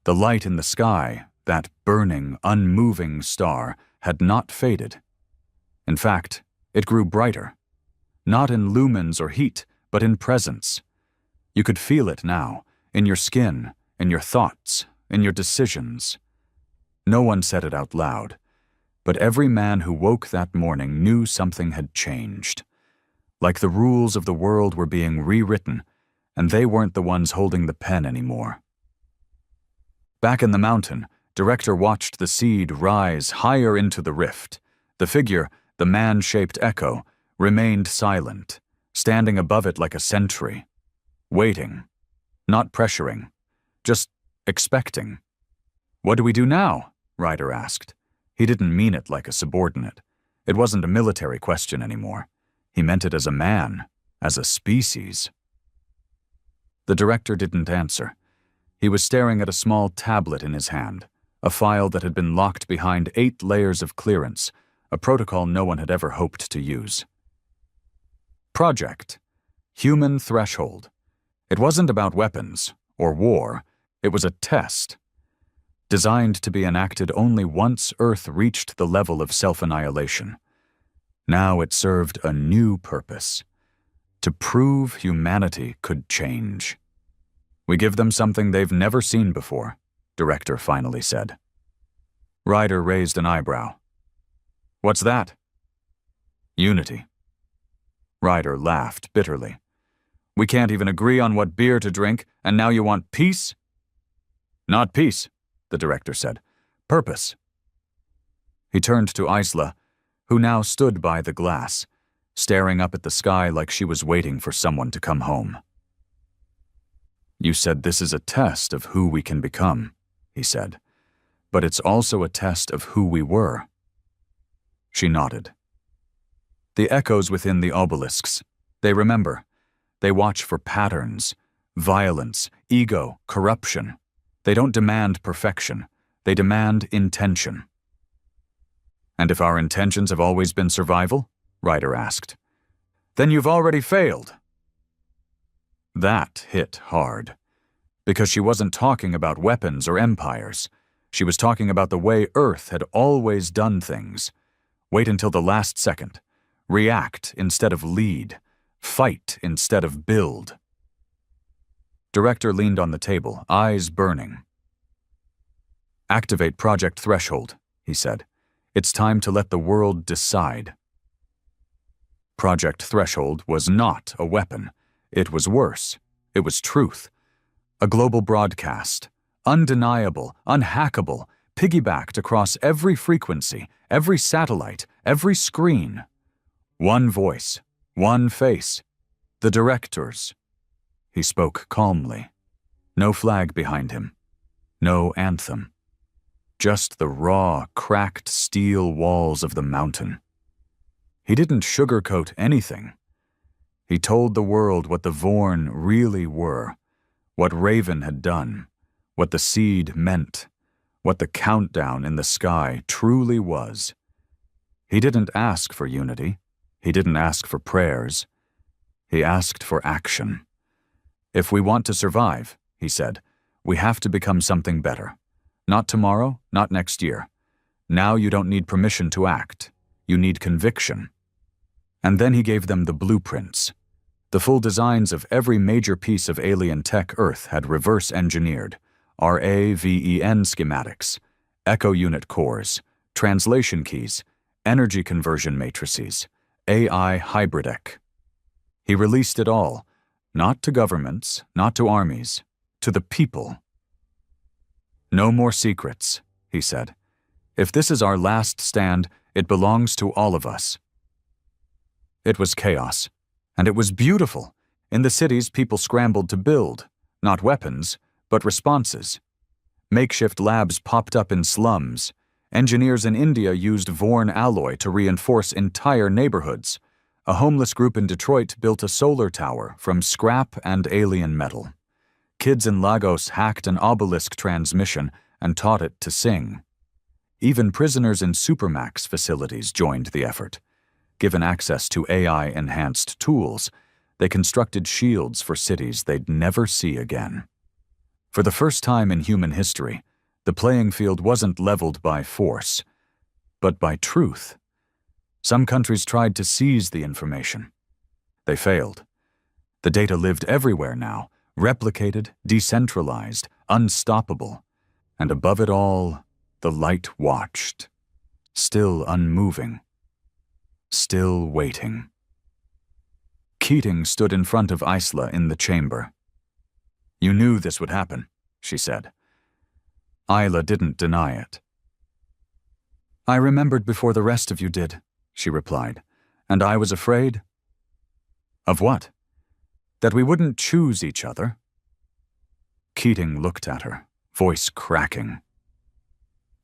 The light in the sky, that burning, unmoving star, had not faded. In fact, it grew brighter. Not in lumens or heat, but in presence. You could feel it now, in your skin, in your thoughts, in your decisions. No one said it out loud, but every man who woke that morning knew something had changed. Like the rules of the world were being rewritten, and they weren't the ones holding the pen anymore. Back in the mountain, Director watched the seed rise higher into the rift. The figure, the man-shaped echo, remained silent, standing above it like a sentry. Waiting. Not pressuring. Just expecting. What do we do now? Ryder asked. He didn't mean it like a subordinate. It wasn't a military question anymore. He meant it as a man, as a species. The director didn't answer. He was staring at a small tablet in his hand, a file that had been locked behind 8 layers of clearance, a protocol no one had ever hoped to use. Project. Human Threshold. It wasn't about weapons, or war. It was a test. Designed to be enacted only once Earth reached the level of self-annihilation. Now it served a new purpose. To prove humanity could change. We give them something they've never seen before, Director finally said. Ryder raised an eyebrow. What's that? Unity. Ryder laughed bitterly. We can't even agree on what beer to drink, and now you want peace? Not peace, the director said. Purpose. He turned to Isla, who now stood by the glass, staring up at the sky like she was waiting for someone to come home. You said this is a test of who we can become, he said, but it's also a test of who we were. She nodded. The echoes within the obelisks, they remember. They watch for patterns, violence, ego, corruption. They don't demand perfection. They demand intention. And if our intentions have always been survival? Ryder asked. Then you've already failed. That hit hard. Because she wasn't talking about weapons or empires. She was talking about the way Earth had always done things. Wait until the last second. React instead of lead. Fight instead of build. Director leaned on the table, eyes burning. "Activate Project Threshold," he said. "It's time to let the world decide." Project Threshold was not a weapon. It was worse. It was truth. A global broadcast. Undeniable, unhackable, piggybacked across every frequency, every satellite, every screen. One voice, one face. The director's. He spoke calmly. No flag behind him. No anthem. Just the raw, cracked steel walls of the mountain. He didn't sugarcoat anything. He told the world what the Vorn really were, what Raven had done, what the seed meant, what the countdown in the sky truly was. He didn't ask for unity. He didn't ask for prayers. He asked for action. "If we want to survive," he said, "we have to become something better. Not tomorrow, not next year. Now you don't need permission to act. You need conviction." And then he gave them the blueprints. The full designs of every major piece of alien tech Earth had reverse-engineered, RAVEN schematics, echo unit cores, translation keys, energy conversion matrices, AI hybridec. He released it all, not to governments, not to armies, to the people. "No more secrets," he said. "If this is our last stand, it belongs to all of us." It was chaos, and it was beautiful. In the cities, people scrambled to build, not weapons, but responses. Makeshift labs popped up in slums. Engineers in India used Vorn alloy to reinforce entire neighborhoods. A homeless group in Detroit built a solar tower from scrap and alien metal. Kids in Lagos hacked an obelisk transmission and taught it to sing. Even prisoners in Supermax facilities joined the effort. Given access to AI-enhanced tools, they constructed shields for cities they'd never see again. For the first time in human history, the playing field wasn't leveled by force, but by truth. Some countries tried to seize the information. They failed. The data lived everywhere now, replicated, decentralized, unstoppable. And above it all, the light watched, still unmoving, still waiting. Keating stood in front of Isla in the chamber. "You knew this would happen," she said. Isla didn't deny it. "I remembered before the rest of you did," she replied, "and I was afraid." "Of what?" "That we wouldn't choose each other." Keating looked at her, voice cracking.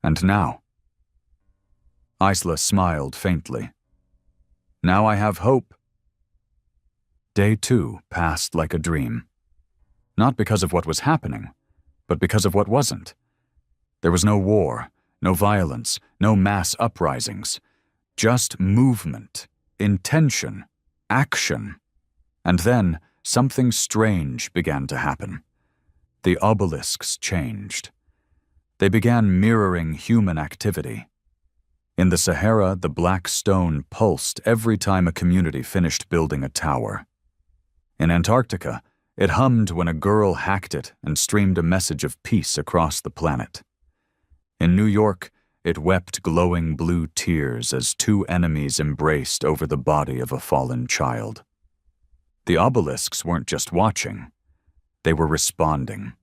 "And now?" Isla smiled faintly. "Now I have hope." Day 2 passed like a dream. Not because of what was happening, but because of what wasn't. There was no war, no violence, no mass uprisings. Just movement, intention, action. And then something strange began to happen. The obelisks changed. They began mirroring human activity. In the Sahara, the black stone pulsed every time a community finished building a tower. In Antarctica, it hummed when a girl hacked it and streamed a message of peace across the planet. In New York, it wept glowing blue tears as two enemies embraced over the body of a fallen child. The obelisks weren't just watching. They were responding.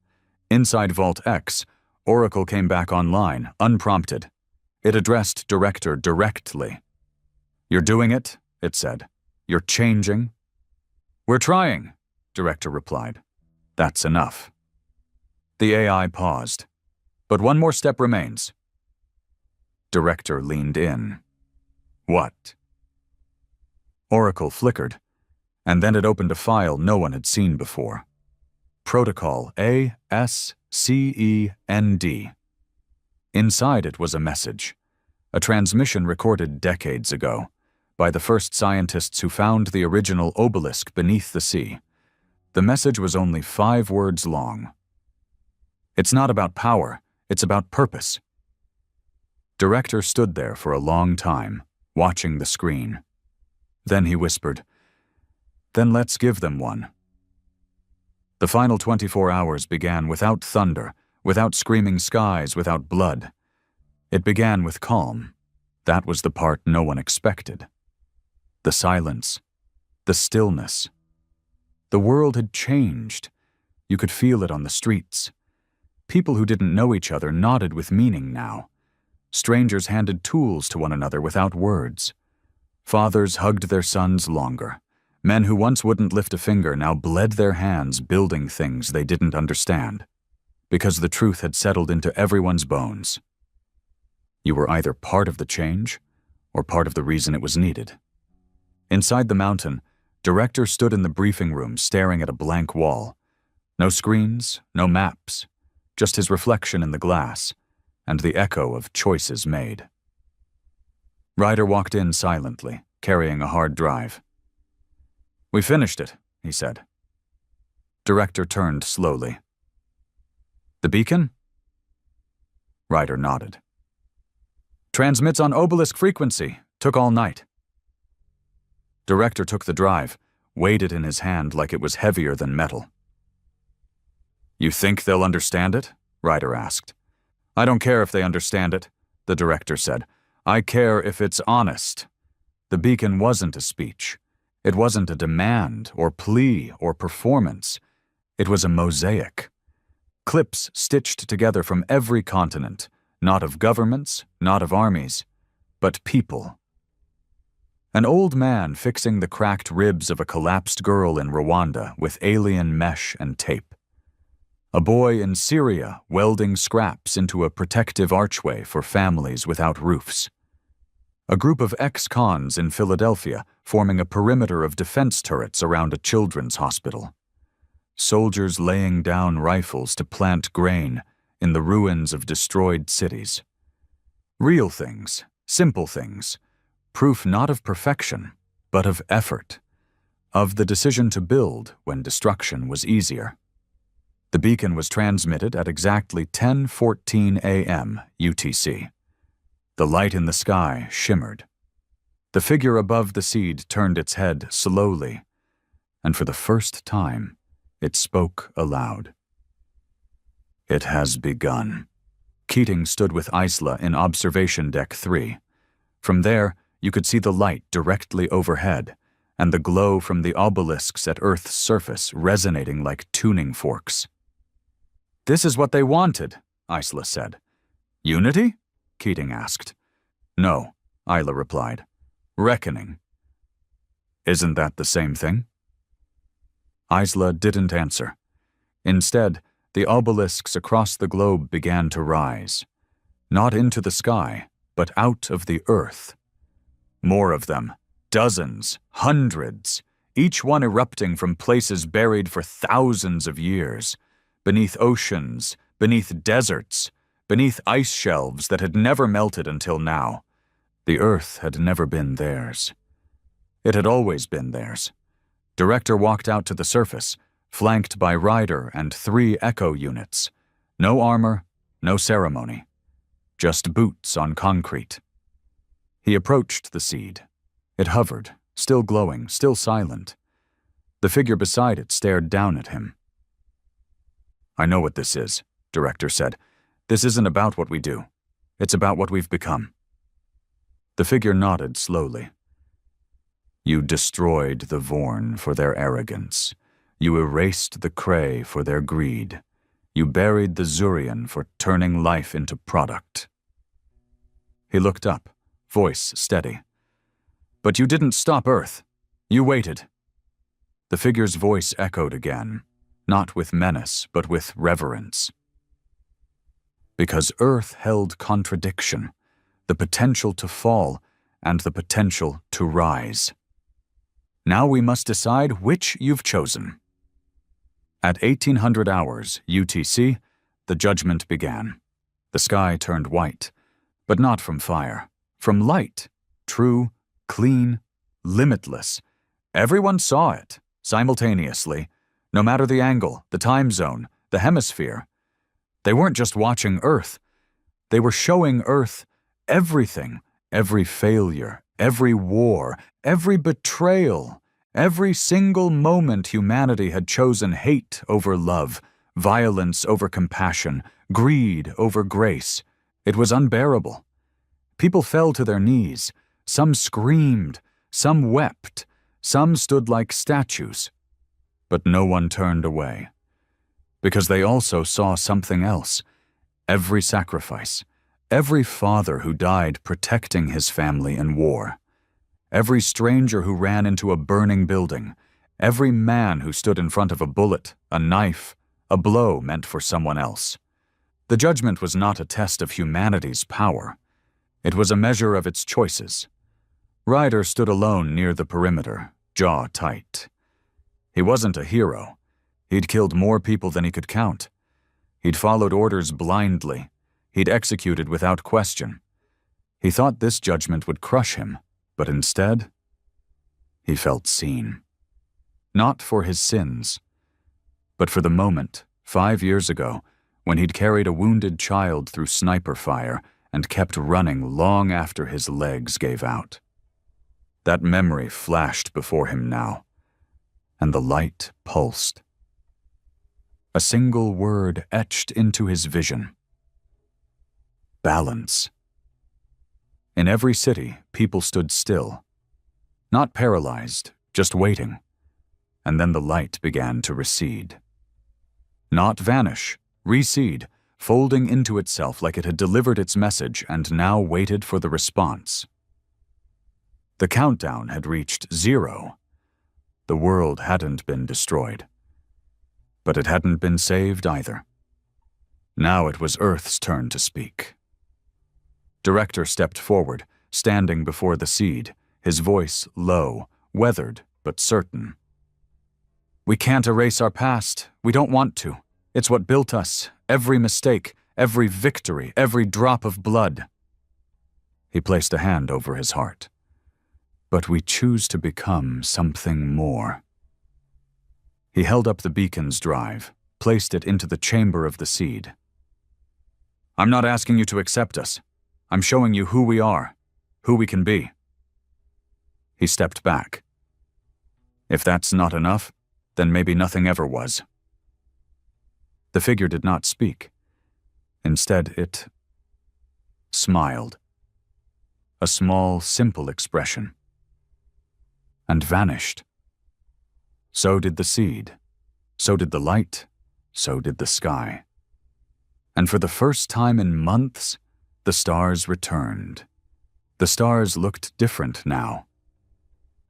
Inside Vault X, Oracle came back online, unprompted. It addressed Director directly. "You're doing it," it said. "You're changing." "We're trying," Director replied. "That's enough." The AI paused. "But one more step remains." Director leaned in. "What?" Oracle flickered, and then it opened a file no one had seen before. Protocol ASCEND. Inside it was a message, a transmission recorded decades ago by the first scientists who found the original obelisk beneath the sea. The message was only 5 words long. "It's not about power, it's about purpose." Director stood there for a long time, watching the screen. Then he whispered, "Then let's give them one." The final 24 hours began without thunder, without screaming skies, without blood. It began with calm. That was the part no one expected. The silence. The stillness. The world had changed. You could feel it on the streets. People who didn't know each other nodded with meaning now. Strangers handed tools to one another without words. Fathers hugged their sons longer. Men who once wouldn't lift a finger now bled their hands building things they didn't understand, because the truth had settled into everyone's bones. You were either part of the change or part of the reason it was needed. Inside the mountain, Director stood in the briefing room staring at a blank wall. No screens, no maps, just his reflection in the glass and the echo of choices made. Ryder walked in silently, carrying a hard drive. "We finished it," he said. Director turned slowly. "The beacon?" Ryder nodded. "Transmits on obelisk frequency. Took all night." Director took the drive, weighed it in his hand like it was heavier than metal. "You think they'll understand it?" Ryder asked. "I don't care if they understand it," the director said. "I care if it's honest." The beacon wasn't a speech. It wasn't a demand or plea or performance. It was a mosaic. Clips stitched together from every continent, not of governments, not of armies, but people. An old man fixing the cracked ribs of a collapsed girl in Rwanda with alien mesh and tape. A boy in Syria welding scraps into a protective archway for families without roofs. A group of ex-cons in Philadelphia forming a perimeter of defense turrets around a children's hospital. Soldiers laying down rifles to plant grain in the ruins of destroyed cities. Real things, simple things, proof not of perfection, but of effort, of the decision to build when destruction was easier. The beacon was transmitted at exactly 10:14 a.m. UTC. The light in the sky shimmered. The figure above the seed turned its head slowly, and for the first time, it spoke aloud. "It has begun." Keating stood with Isla in Observation Deck 3. From there, you could see the light directly overhead, and the glow from the obelisks at Earth's surface resonating like tuning forks. "This is what they wanted," Isla said. "Unity?" Keating asked. "No," Isla replied. "Reckoning." "Isn't that the same thing?" Isla didn't answer. Instead, the obelisks across the globe began to rise. Not into the sky, but out of the earth. More of them, dozens, hundreds, each one erupting from places buried for thousands of years, beneath oceans, beneath deserts, beneath ice shelves that had never melted until now. The earth had never been theirs. It had always been theirs. Director walked out to the surface, flanked by Ryder and 3 echo units. No armor, no ceremony. Just boots on concrete. He approached the seed. It hovered, still glowing, still silent. The figure beside it stared down at him. "I know what this is," Director said. "This isn't about what we do. It's about what we've become." The figure nodded slowly. "You destroyed the Vorn for their arrogance. You erased the Kree for their greed. You buried the Zurian for turning life into product." He looked up, voice steady. "But you didn't stop Earth. You waited." The figure's voice echoed again, not with menace, but with reverence. "Because Earth held contradiction, the potential to fall and the potential to rise. Now we must decide which you've chosen." At 1800 hours UTC, the judgment began. The sky turned white, but not from fire, from light, true, clean, limitless. Everyone saw it, simultaneously, no matter the angle, the time zone, the hemisphere. They weren't just watching Earth. They were showing Earth everything, every failure, Every war, every betrayal, every single moment humanity had chosen hate over love, violence over compassion, greed over grace. It was unbearable. People fell to their knees. Some screamed, some wept, some stood like statues. But no one turned away, because they also saw something else. Every sacrifice, every father who died protecting his family in war, every stranger who ran into a burning building, every man who stood in front of a bullet, a knife, a blow meant for someone else. The judgment was not a test of humanity's power. It was a measure of its choices. Ryder stood alone near the perimeter, jaw tight. He wasn't a hero. He'd killed more people than he could count. He'd followed orders blindly. He'd executed without question. He thought this judgment would crush him, but instead, he felt seen. Not for his sins, but for the moment, 5 years ago, when he'd carried a wounded child through sniper fire and kept running long after his legs gave out. That memory flashed before him now, and the light pulsed. A single word etched into his vision. Balance. In every city, people stood still. Not paralyzed, just waiting. And then the light began to recede. Not vanish, recede, folding into itself like it had delivered its message and now waited for the response. The countdown had reached 0. The world hadn't been destroyed. But it hadn't been saved either. Now it was Earth's turn to speak. Director stepped forward, standing before the seed, his voice low, weathered but certain. "We can't erase our past. We don't want to. It's what built us, every mistake, every victory, every drop of blood." He placed a hand over his heart. "But we choose to become something more." He held up the beacon's drive, placed it into the chamber of the seed. "I'm not asking you to accept us. I'm showing you who we are, who we can be." He stepped back. If that's not enough, then maybe nothing ever was. The figure did not speak. Instead, it smiled. A small, simple expression. And vanished. So did the seed. So did the light. So did the sky. And for the first time in months, the stars returned. The stars looked different now.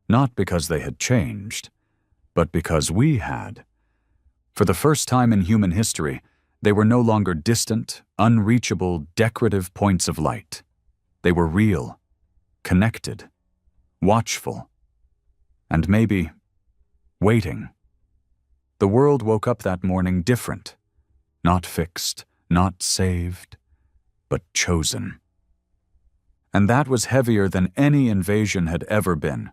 Not because they had changed, but because we had. For the first time in human history, they were no longer distant, unreachable, decorative points of light. They were real, connected, watchful, and maybe waiting. The world woke up that morning different, not fixed, not saved, but chosen. And that was heavier than any invasion had ever been.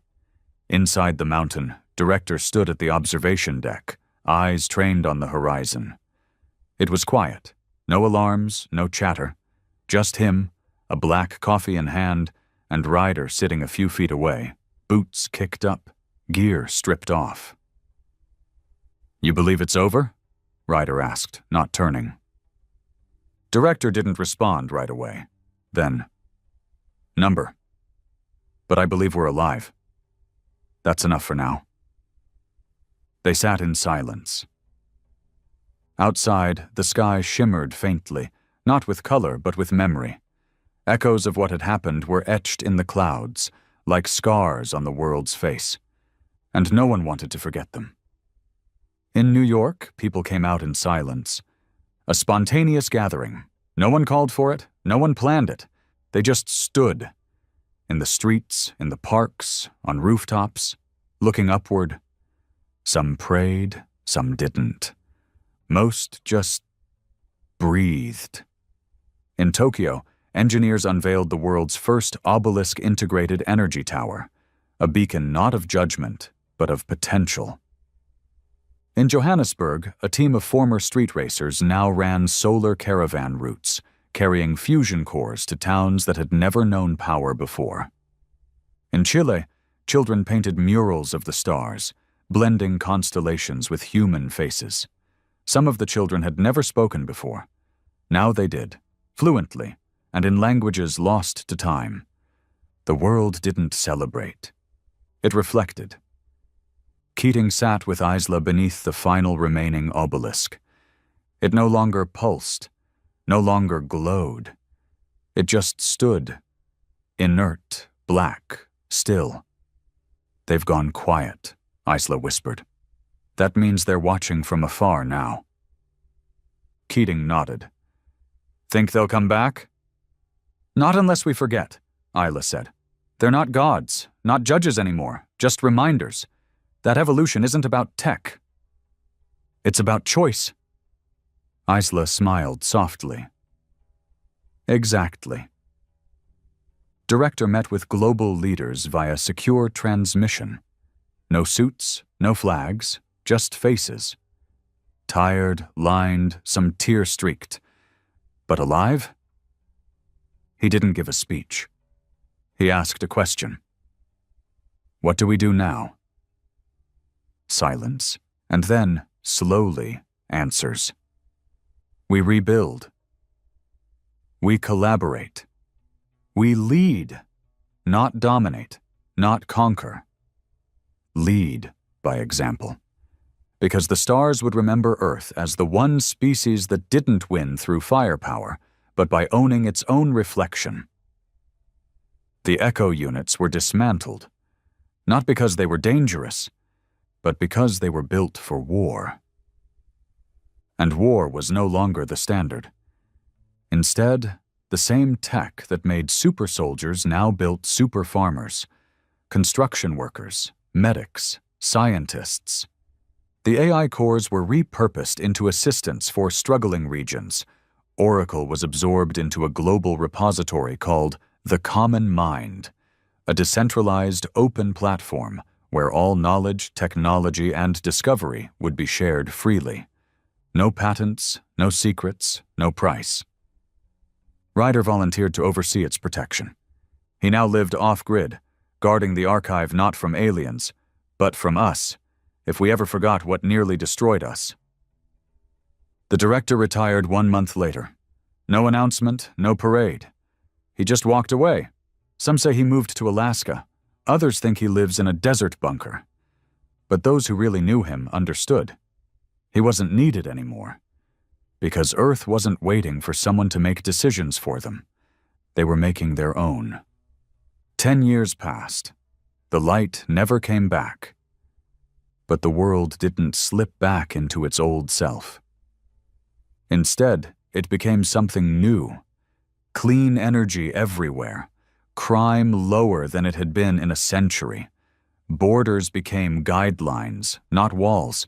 Inside the mountain, Director stood at the observation deck, eyes trained on the horizon. It was quiet, no alarms, no chatter, just him, a black coffee in hand, and Ryder sitting a few feet away, boots kicked up, gear stripped off. "You believe it's over?" Ryder asked, not turning. Director didn't respond right away. Then, "Number. But I believe we're alive. That's enough for now." They sat in silence. Outside, the sky shimmered faintly, not with color but with memory. Echoes of what had happened were etched in the clouds, like scars on the world's face. And no one wanted to forget them. In New York, people came out in silence. A spontaneous gathering. No one called for it, no one planned it. They just stood. In the streets, in the parks, on rooftops, looking upward. Some prayed, some didn't. Most just breathed. In Tokyo, engineers unveiled the world's first obelisk-integrated energy tower, a beacon not of judgment, but of potential. In Johannesburg, a team of former street racers now ran solar caravan routes, carrying fusion cores to towns that had never known power before. In Chile, children painted murals of the stars, blending constellations with human faces. Some of the children had never spoken before. Now they did, fluently, and in languages lost to time. The world didn't celebrate. It reflected. Keating sat with Isla beneath the final remaining obelisk. It no longer pulsed, no longer glowed. It just stood, inert, black, still. "They've gone quiet," Isla whispered. "That means they're watching from afar now." Keating nodded. "Think they'll come back?" "Not unless we forget," Isla said. "They're not gods, not judges anymore, just reminders. That evolution isn't about tech. It's about choice." Isla smiled softly. Exactly. Director met with global leaders via secure transmission. No suits, no flags, just faces. Tired, lined, some tear-streaked. But alive? He didn't give a speech. He asked a question. "What do we do now?" Silence, and then, slowly, answers. "We rebuild. We collaborate. We lead, not dominate, not conquer. Lead by example. Because the stars would remember Earth as the one species that didn't win through firepower, but by owning its own reflection. The echo units were dismantled, not because they were dangerous, but because they were built for war. And war was no longer the standard. Instead, the same tech that made super soldiers now built super farmers, construction workers, medics, scientists. The AI cores were repurposed into assistance for struggling regions. Oracle was absorbed into a global repository called the Common Mind, a decentralized open platform where all knowledge, technology, and discovery would be shared freely. No patents, no secrets, no price. Ryder volunteered to oversee its protection. He now lived off-grid, guarding the archive not from aliens, but from us, if we ever forgot what nearly destroyed us. The director retired 1 month later. No announcement, no parade. He just walked away. Some say he moved to Alaska. Others think he lives in a desert bunker. But those who really knew him understood. He wasn't needed anymore. Because Earth wasn't waiting for someone to make decisions for them. They were making their own. 10 years passed. The light never came back. But the world didn't slip back into its old self. Instead, it became something new. Clean energy everywhere. Crime lower than it had been in a century. Borders became guidelines, not walls.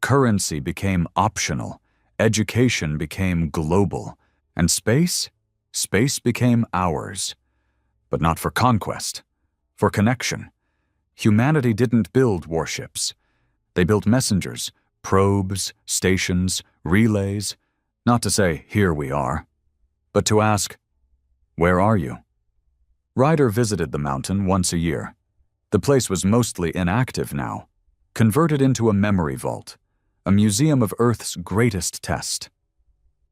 Currency became optional. Education became global. And space? Space became ours. But not for conquest. For connection. Humanity didn't build warships. They built messengers, probes, stations, relays. Not to say, here we are. But to ask, where are you? Ryder visited the mountain once a year. The place was mostly inactive now. Converted into a memory vault. A museum of Earth's greatest test.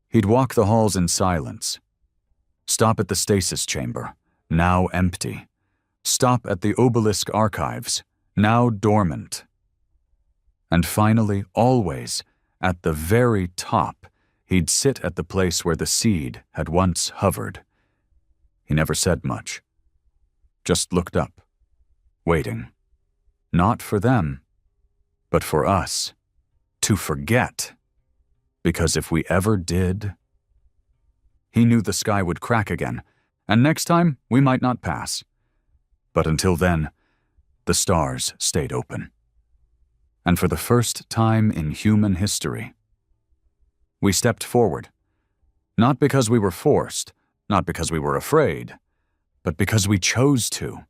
He'd walk the halls in silence. Stop at the stasis chamber, now empty. Stop at the obelisk archives, now dormant. And finally, always, at the very top, he'd sit at the place where the seed had once hovered. He never said much. Just looked up, waiting. Not for them, but for us. To forget. Because if we ever did... He knew the sky would crack again, and next time we might not pass. But until then, the stars stayed open. And for the first time in human history, we stepped forward. Not because we were forced, not because we were afraid, but because we chose to.